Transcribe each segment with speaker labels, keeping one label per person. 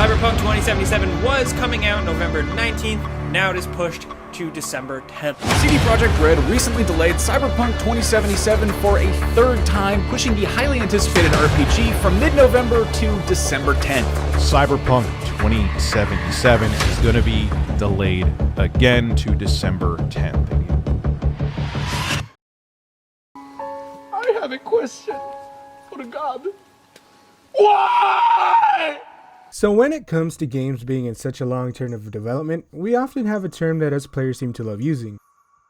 Speaker 1: Cyberpunk 2077 was coming out November 19th, now it is pushed to December 10th.
Speaker 2: CD Projekt Red recently delayed Cyberpunk 2077 for a third time, pushing the highly anticipated RPG from mid-November to December 10th.
Speaker 3: Cyberpunk 2077 is going to be delayed again to December 10th.
Speaker 2: I have a question for God. Why?
Speaker 4: So when it comes to games being in such a long term of development, we often have a term that us players seem to love using: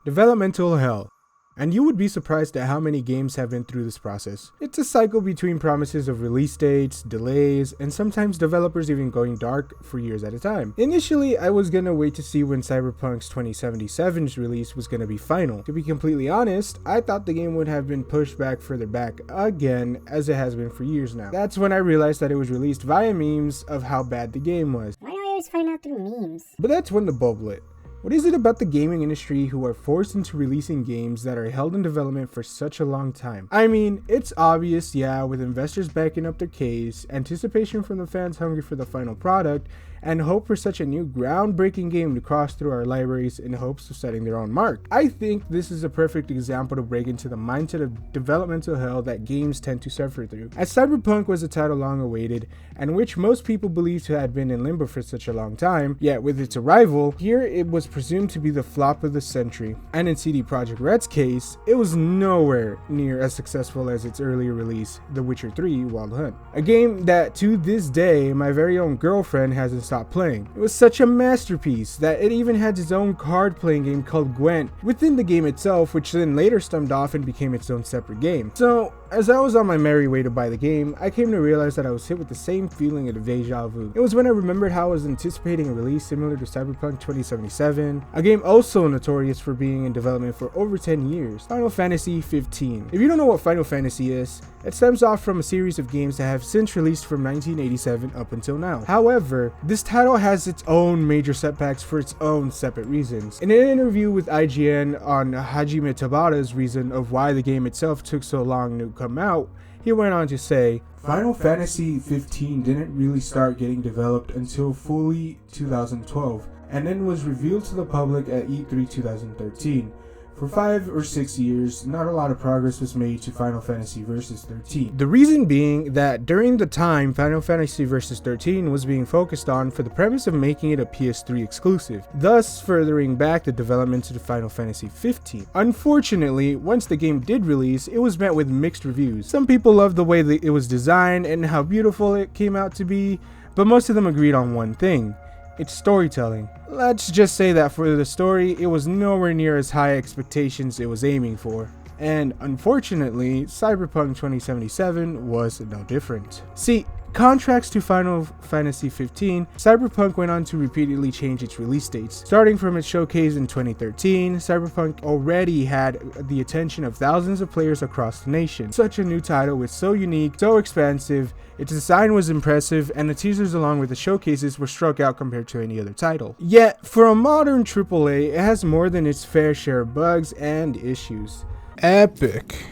Speaker 4: developmental hell. And you would be surprised at how many games have been through this process. It's a cycle between promises of release dates, delays, and sometimes developers even going dark for years at a time. Initially, I was gonna wait to see when Cyberpunk's 2077's release was gonna be final. To be completely honest, I thought the game would have been pushed back further back again, as it has been for years now. That's when I realized that it was released via memes of how bad the game was.
Speaker 5: Why do I always find out through memes?
Speaker 4: But that's when the bulb lit. What is it about the gaming industry who are forced into releasing games that are held in development for such a long time? I mean, it's obvious, yeah, with investors backing up their case, anticipation from the fans hungry for the final product, and hope for such a new groundbreaking game to cross through our libraries in hopes of setting their own mark. I think this is a perfect example to break into the mindset of developmental hell that games tend to suffer through. As Cyberpunk was a title long awaited, and which most people believe to have been in limbo for such a long time, yet with its arrival, here it was presumed to be the flop of the century. And in CD Projekt Red's case, it was nowhere near as successful as its earlier release, The Witcher 3 Wild Hunt. A game that to this day, my very own girlfriend hasn't stopped playing. It was such a masterpiece that it even had its own card playing game called Gwent within the game itself, which then later stemmed off and became its own separate game. So, as I was on my merry way to buy the game, I came to realize that I was hit with the same feeling of deja vu. It was when I remembered how I was anticipating a release similar to Cyberpunk 2077, a game also notorious for being in development for over 10 years, Final Fantasy 15. If you don't know what Final Fantasy is, it stems off from a series of games that have since released from 1987 up until now. However, this title has its own major setbacks for its own separate reasons. In an interview with IGN on Hajime Tabata's reason of why the game itself took so long to come out, he went on to say, Final Fantasy 15 didn't really start getting developed until fully 2012, and then was revealed to the public at E3 2013. For 5 or 6 years, not a lot of progress was made to Final Fantasy Versus 13. The reason being that during the time Final Fantasy Versus 13 was being focused on for the premise of making it a PS3 exclusive, thus furthering back the development to the Final Fantasy 15. Unfortunately, once the game did release, it was met with mixed reviews. Some people loved the way that it was designed and how beautiful it came out to be, but most of them agreed on one thing: its storytelling. Let's just say that for the story, it was nowhere near as high expectations it was aiming for. And unfortunately, Cyberpunk 2077 was no different. See, contracts to Final Fantasy 15, Cyberpunk went on to repeatedly change its release dates. Starting from its showcase in 2013, Cyberpunk already had the attention of thousands of players across the nation. Such a new title was so unique, so expansive, its design was impressive, and the teasers along with the showcases were struck out compared to any other title. Yet, for a modern AAA, it has more than its fair share of bugs and issues. Epic.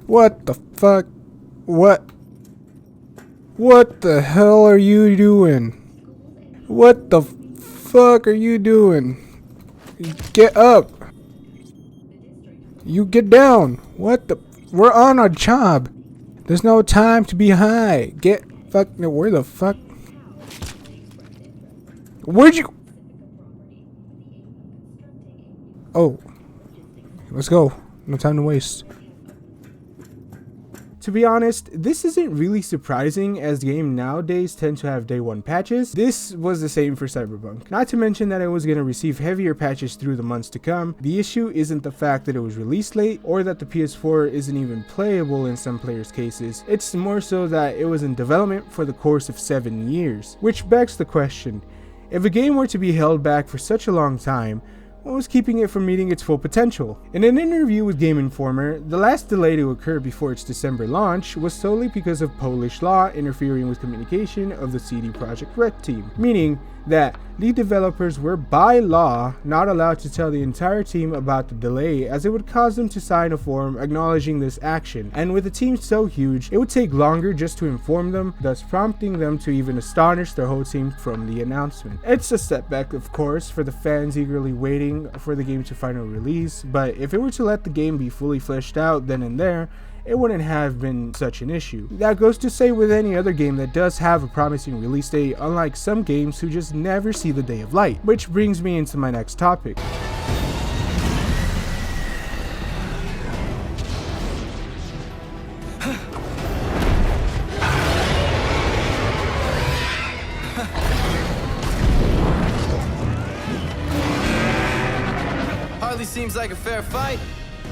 Speaker 4: What the fuck? What the hell are you doing? What the fuck are you doing? Get up. You get down. What the? We're on a job. There's no time to be high. Where the fuck? Where'd you? Oh. Let's go. No time to waste. To be honest, this isn't really surprising as games nowadays tend to have day one patches. This was the same for Cyberpunk. Not to mention that it was going to receive heavier patches through the months to come. The issue isn't the fact that it was released late or that the PS4 isn't even playable in some players' cases. It's more so that it was in development for the course of 7 years. Which begs the question, if a game were to be held back for such a long time, what was keeping it from meeting its full potential? In an interview with Game Informer, the last delay to occur before its December launch was solely because of Polish law interfering with communication of the CD Projekt Red team, meaning that the developers were by law not allowed to tell the entire team about the delay, as it would cause them to sign a form acknowledging this action, and with a team so huge, it would take longer just to inform them, thus prompting them to even astonish their whole team from the announcement. It's a setback, of course, for the fans eagerly waiting for the game to finally release, but if it were to let the game be fully fleshed out then and there, it wouldn't have been such an issue. That goes to say with any other game that does have a promising release date, unlike some games who just never see the day of light. Which brings me into my next topic.
Speaker 6: Hardly seems like a fair fight.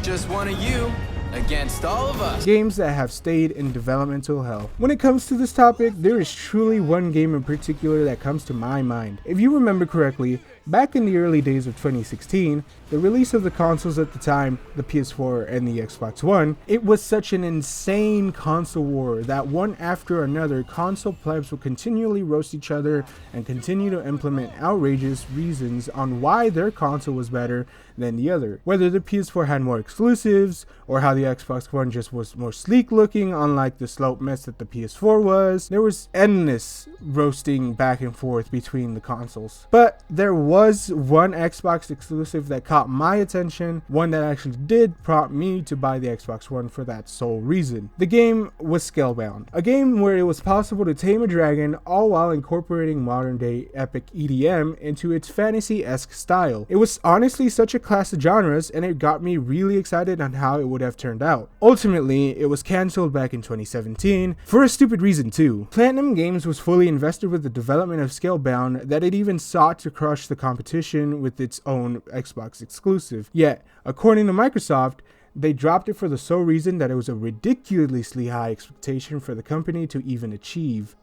Speaker 6: Just one of you against all of us.
Speaker 4: Games that have stayed in developmental hell. When it comes to this topic, there is truly one game in particular that comes to my mind. If you remember correctly, back in the early days of 2016, the release of the consoles at the time, the PS4 and the Xbox One, it was such an insane console war that one after another, console plebs would continually roast each other and continue to implement outrageous reasons on why their console was better than the other. Whether the PS4 had more exclusives, or how the Xbox One just was more sleek looking, unlike the slope mess that the PS4 was. There was endless roasting back and forth between the consoles. But there was one Xbox exclusive that caught my attention, one that actually did prompt me to buy the Xbox One for that sole reason. The game was Scalebound, a game where it was possible to tame a dragon, all while incorporating modern day epic EDM into its fantasy-esque style. It was honestly such a clash of genres, and it got me really excited on how it would have turned out. Ultimately, it was cancelled back in 2017, for a stupid reason too. Platinum Games was fully invested with the development of Scalebound that it even sought to crush the competition with its own Xbox exclusive. Yet, according to Microsoft, they dropped it for the sole reason that it was a ridiculously high expectation for the company to even achieve.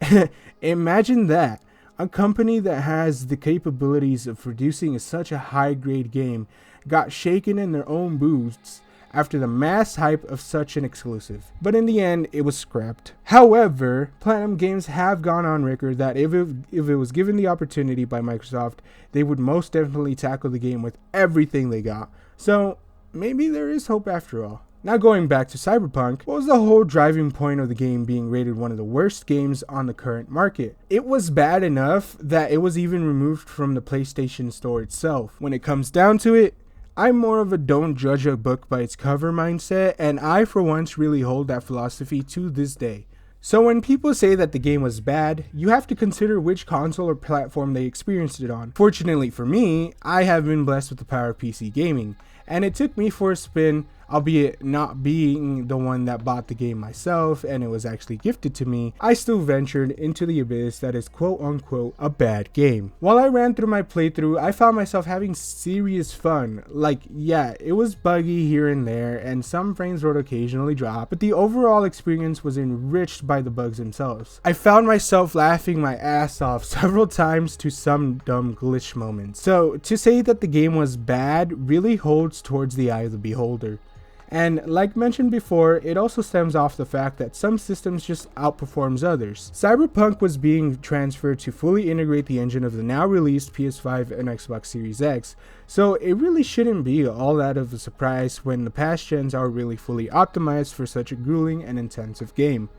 Speaker 4: Imagine that. A company that has the capabilities of producing such a high-grade game got shaken in their own boots after the mass hype of such an exclusive. But in the end, it was scrapped. However, Platinum Games have gone on record that if it was given the opportunity by Microsoft, they would most definitely tackle the game with everything they got. So maybe there is hope after all. Now going back to Cyberpunk, what was the whole driving point of the game being rated one of the worst games on the current market? It was bad enough that it was even removed from the PlayStation Store itself. When it comes down to it, I'm more of a don't judge a book by its cover mindset, and I for once really hold that philosophy to this day. So when people say that the game was bad, you have to consider which console or platform they experienced it on. Fortunately for me, I have been blessed with the power of PC gaming, and it took me for a spin, albeit not being the one that bought the game myself and it was actually gifted to me. I still ventured into the abyss that is quote unquote a bad game. While I ran through my playthrough, I found myself having serious fun. Like, yeah, it was buggy here and there and some frames would occasionally drop, but the overall experience was enriched by the bugs themselves. I found myself laughing my ass off several times to some dumb glitch moments. So to say that the game was bad really holds towards the eye of the beholder. And like mentioned before, it also stems off the fact that some systems just outperforms others. Cyberpunk was being transferred to fully integrate the engine of the now released PS5 and Xbox Series X, so it really shouldn't be all that of a surprise when the past gens are really fully optimized for such a grueling and intensive game.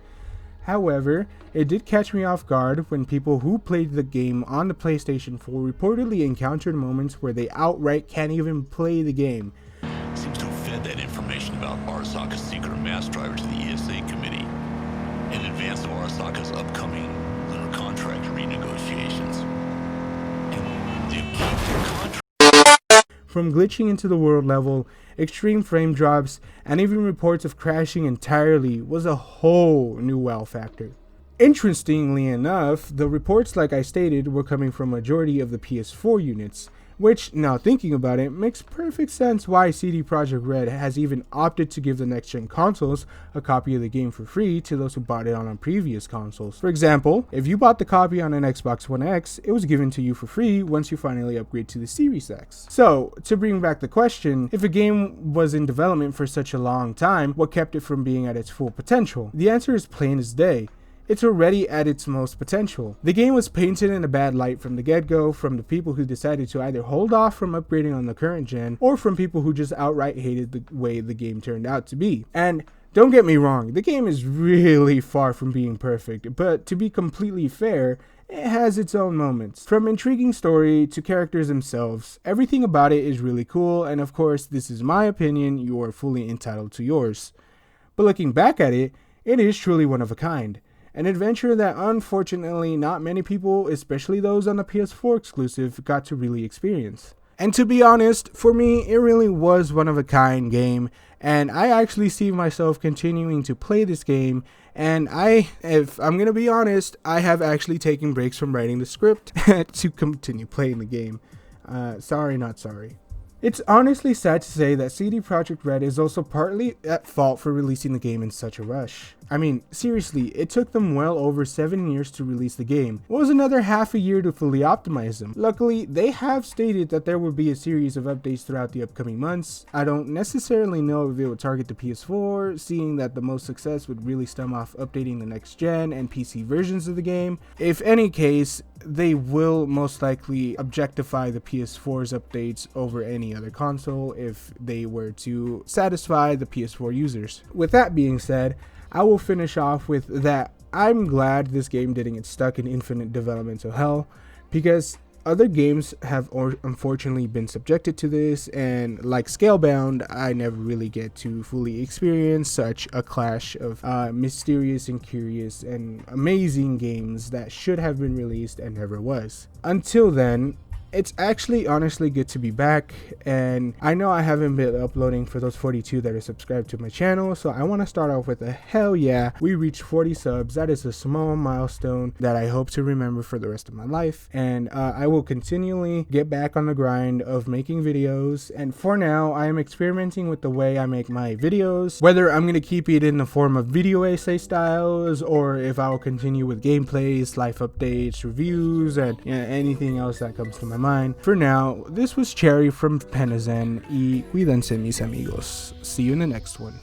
Speaker 4: However, it did catch me off guard when people who played the game on the PlayStation 4 reportedly encountered moments where they outright can't even play the game.
Speaker 7: Seems to have fed that information about Arasaka's secret mass driver to the ESA committee in advance of Arasaka's upcoming lunar contract renegotiations. And they keep their contract.
Speaker 4: From glitching into the world level, extreme frame drops, and even reports of crashing entirely was a whole new wow factor. Interestingly enough, the reports, like I stated, were coming from a majority of the PS4 units, which, now thinking about it, makes perfect sense why CD Projekt Red has even opted to give the next-gen consoles a copy of the game for free to those who bought it on previous consoles. For example, if you bought the copy on an Xbox One X, it was given to you for free once you finally upgrade to the Series X. So, to bring back the question, if a game was in development for such a long time, what kept it from being at its full potential? The answer is plain as day. it's already at its most potential. The game was painted in a bad light from the get-go, from the people who decided to either hold off from upgrading on the current gen, or from people who just outright hated the way the game turned out to be. And don't get me wrong, the game is really far from being perfect, but to be completely fair, it has its own moments. From intriguing story to characters themselves, everything about it is really cool, and of course, this is my opinion, you are fully entitled to yours. But looking back at it, it is truly one of a kind. An adventure that unfortunately not many people, especially those on the PS4 exclusive, got to really experience. And to be honest, for me, it really was one of a kind game, and I actually see myself continuing to play this game, and if I'm gonna be honest, I have actually taken breaks from writing the script to continue playing the game. Sorry, not sorry. It's honestly sad to say that CD Projekt Red is also partly at fault for releasing the game in such a rush. I mean, seriously, it took them well over 7 years to release the game. What was another half a year to fully optimize them? Luckily, they have stated that there will be a series of updates throughout the upcoming months. I don't necessarily know if it would target the PS4, seeing that the most success would really stem off updating the next gen and PC versions of the game. If any case, they will most likely objectify the PS4's updates over any other console if they were to satisfy the PS4 users. With that being said, I will finish off with that I'm glad this game didn't get stuck in infinite developmental hell, because other games have unfortunately been subjected to this, and like Scalebound, I never really get to fully experience such a clash of mysterious and curious and amazing games that should have been released and never was. Until then, it's actually honestly good to be back, and I know I haven't been uploading for those 42 that are subscribed to my channel, so I want to start off with a hell yeah. We reached 40 subs. That is a small milestone that I hope to remember for the rest of my life, and I will continually get back on the grind of making videos. And for now, I am experimenting with the way I make my videos, whether I'm going to keep it in the form of video essay styles, or if I will continue with gameplays, life updates, reviews, and anything else that comes to my mind. For now, this was Cherry from Penazen, y cuídense mis amigos. See you in the next one.